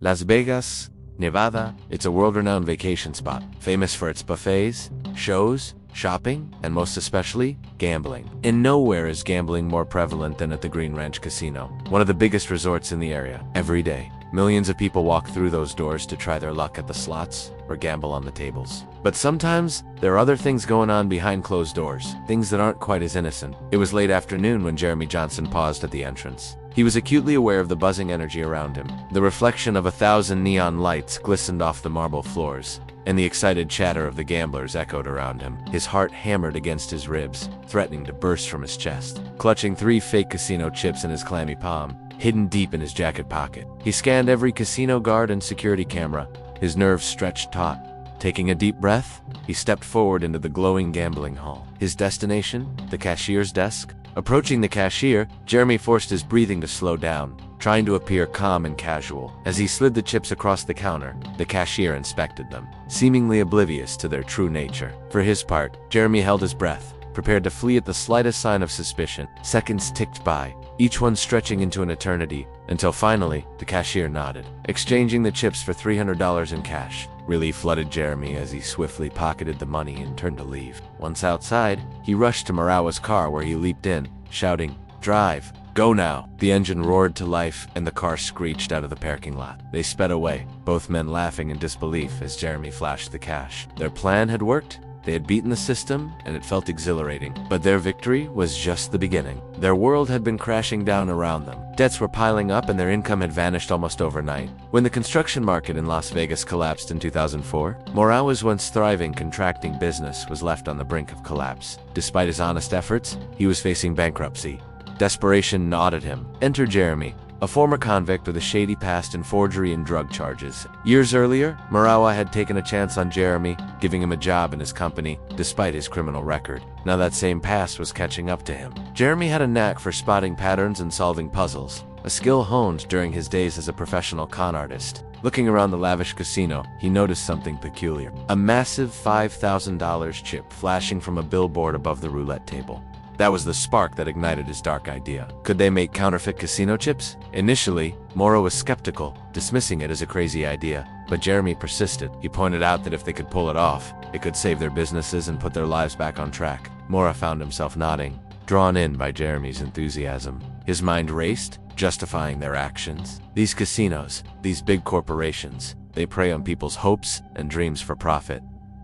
Las Vegas, Nevada. It's a world-renowned vacation spot, famous for its buffets, shows, shopping, and most especially, gambling. And nowhere is gambling more prevalent than at the Green Ranch Casino, one of the biggest resorts in the area. Every day, millions of people walk through those doors to try their luck at the slots or gamble on the tables. But sometimes, there are other things going on behind closed doors, things that aren't quite as innocent. It was late afternoon when Jeremy Johnson paused at the entrance. He was acutely aware of the buzzing energy around him. The reflection of 1,000 neon lights glistened off the marble floors, and the excited chatter of the gamblers echoed around him. His heart hammered against his ribs, threatening to burst from his chest. Clutching 3 fake casino chips in his clammy palm, hidden deep in his jacket pocket, he scanned every casino guard and security camera, his nerves stretched taut. Taking a deep breath, he stepped forward into the glowing gambling hall. His destination, the cashier's desk. Approaching the cashier, Jeremy forced his breathing to slow down, trying to appear calm and casual. As he slid the chips across the counter, the cashier inspected them, seemingly oblivious to their true nature. For his part, Jeremy held his breath, prepared to flee at the slightest sign of suspicion. Seconds ticked by, each one stretching into an eternity, until finally, the cashier nodded, exchanging the chips for $300 in cash. Relief flooded Jeremy as he swiftly pocketed the money and turned to leave. Once outside, he rushed to Morawa's car where he leaped in, shouting, "Drive! Go now!" The engine roared to life and the car screeched out of the parking lot. They sped away, both men laughing in disbelief as Jeremy flashed the cash. Their plan had worked. They had beaten the system, and it felt exhilarating. But their victory was just the beginning. Their world had been crashing down around them. Debts were piling up, and their income had vanished almost overnight. When the construction market in Las Vegas collapsed in 2004, Morawa's once thriving, contracting business was left on the brink of collapse. Despite his honest efforts, he was facing bankruptcy. Desperation gnawed at him. Enter Jeremy, a former convict with a shady past in forgery and drug charges. Years earlier, Morawa had taken a chance on Jeremy, giving him a job in his company, despite his criminal record. Now that same past was catching up to him. Jeremy had a knack for spotting patterns and solving puzzles, a skill honed during his days as a professional con artist. Looking around the lavish casino, he noticed something peculiar. A massive $5,000 chip flashing from a billboard above the roulette table. That was the spark that ignited his dark idea. Could they make counterfeit casino chips? Initially, Mora was skeptical, dismissing it as a crazy idea. But Jeremy persisted. He pointed out that if they could pull it off, it could save their businesses and put their lives back on track. Mora found himself nodding, drawn in by Jeremy's enthusiasm. His mind raced, justifying their actions. These casinos, these big corporations, they prey on people's hopes and dreams for profit.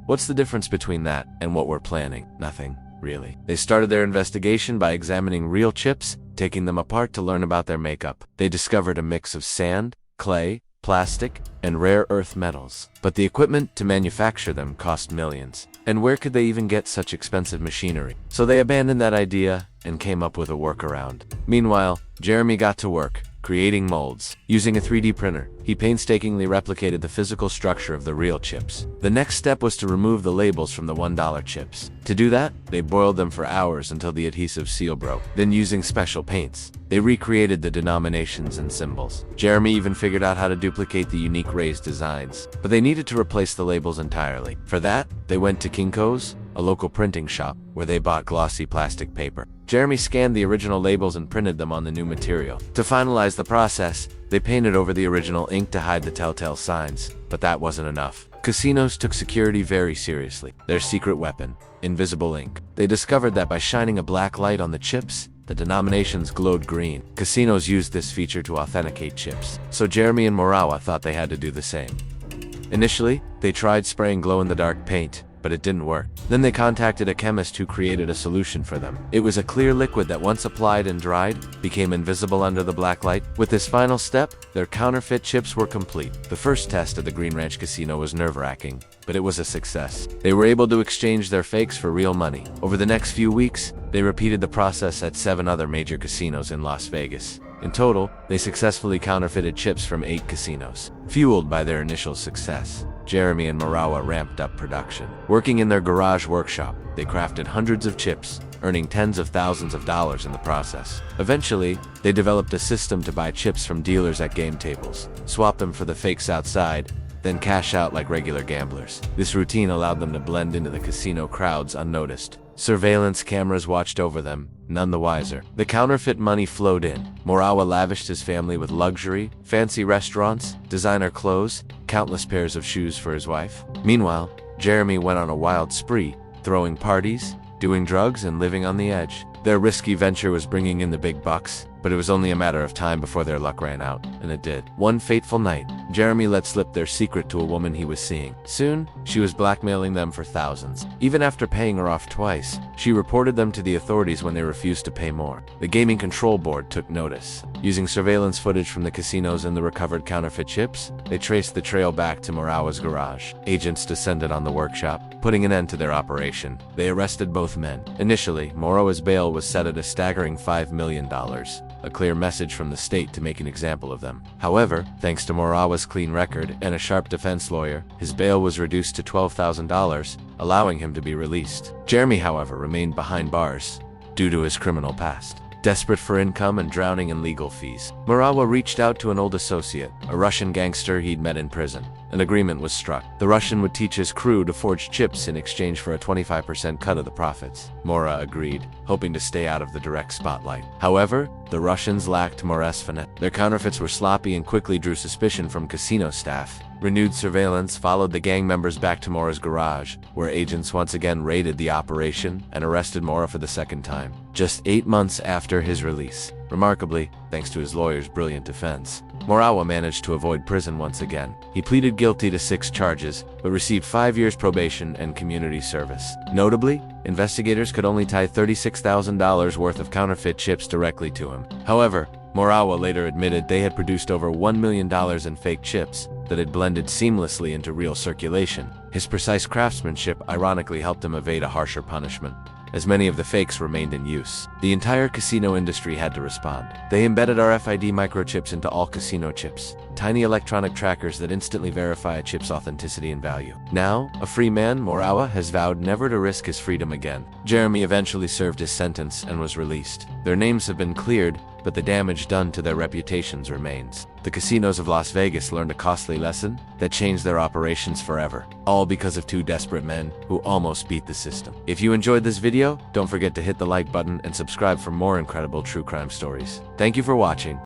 What's the difference between that and what we're planning? Nothing. Really. They started their investigation by examining real chips, taking them apart to learn about their makeup. They discovered a mix of sand, clay, plastic, and rare earth metals. But the equipment to manufacture them cost millions. And where could they even get such expensive machinery? So they abandoned that idea and came up with a workaround. Meanwhile, Jeremy got to work, creating molds. Using a 3D printer, he painstakingly replicated the physical structure of the real chips. The next step was to remove the labels from the $1 chips. To do that, they boiled them for hours until the adhesive seal broke. Then using special paints, they recreated the denominations and symbols. Jeremy even figured out how to duplicate the unique raised designs, but they needed to replace the labels entirely. For that, they went to Kinko's, a local printing shop, where they bought glossy plastic paper. Jeremy scanned the original labels and printed them on the new material. To finalize the process, they painted over the original ink to hide the telltale signs, but that wasn't enough. Casinos took security very seriously. Their secret weapon, invisible ink. They discovered that by shining a black light on the chips, the denominations glowed green. Casinos used this feature to authenticate chips, so Jeremy and Morawa thought they had to do the same. Initially, they tried spraying glow-in-the-dark paint, but it didn't work. Then they contacted a chemist who created a solution for them. It was a clear liquid that once applied and dried, became invisible under the black light. With this final step, their counterfeit chips were complete. The first test at the Green Ranch Casino was nerve-wracking, but it was a success. They were able to exchange their fakes for real money. Over the next few weeks, they repeated the process at 7 other major casinos in Las Vegas. In total, they successfully counterfeited chips from 8 casinos. Fueled by their initial success, Jeremy and Morawa ramped up production. Working in their garage workshop, they crafted hundreds of chips, earning tens of thousands of dollars in the process. Eventually, they developed a system to buy chips from dealers at game tables, swap them for the fakes outside, then cash out like regular gamblers. This routine allowed them to blend into the casino crowds unnoticed. Surveillance cameras watched over them, none the wiser. The counterfeit money flowed in. Morawa lavished his family with luxury, fancy restaurants, designer clothes, countless pairs of shoes for his wife. Meanwhile, Jeremy went on a wild spree, throwing parties, doing drugs, and living on the edge. Their risky venture was bringing in the big bucks, but it was only a matter of time before their luck ran out, and it did. One fateful night, Jeremy let slip their secret to a woman he was seeing. Soon, she was blackmailing them for thousands. Even after paying her off twice, she reported them to the authorities when they refused to pay more. The Gaming Control Board took notice. Using surveillance footage from the casinos and the recovered counterfeit chips, they traced the trail back to Morawa's garage. Agents descended on the workshop, putting an end to their operation. They arrested both men. Initially, Morawa's bail was set at a staggering $5 million. A clear message from the state to make an example of them. However, thanks to Morawa's clean record and a sharp defense lawyer, his bail was reduced to $12,000, allowing him to be released. Jeremy, however, remained behind bars due to his criminal past. Desperate for income and drowning in legal fees, Morawa reached out to an old associate, a Russian gangster he'd met in prison. An agreement was struck. The Russian would teach his crew to forge chips in exchange for a 25% cut of the profits. Mora agreed, hoping to stay out of the direct spotlight. However, the Russians lacked Mora's finesse. Their counterfeits were sloppy and quickly drew suspicion from casino staff. Renewed surveillance followed the gang members back to Mora's garage, where agents once again raided the operation and arrested Mora for the second time, just 8 months after his release. Remarkably, thanks to his lawyer's brilliant defense, Morawa managed to avoid prison once again. He pleaded guilty to 6 charges, but received 5 years probation and community service. Notably, investigators could only tie $36,000 worth of counterfeit chips directly to him. However, Morawa later admitted they had produced over $1 million in fake chips that had blended seamlessly into real circulation. His precise craftsmanship ironically helped him evade a harsher punishment, as many of the fakes remained in use. The entire casino industry had to respond. They embedded RFID microchips into all casino chips, tiny electronic trackers that instantly verify a chip's authenticity and value. Now, a free man, Morawa has vowed never to risk his freedom again. Jeremy eventually served his sentence and was released. Their names have been cleared, but the damage done to their reputations remains. The casinos of Las Vegas learned a costly lesson that changed their operations forever, all because of 2 desperate men who almost beat the system. If you enjoyed this video, don't forget to hit the like button and subscribe for more incredible true crime stories. Thank you for watching.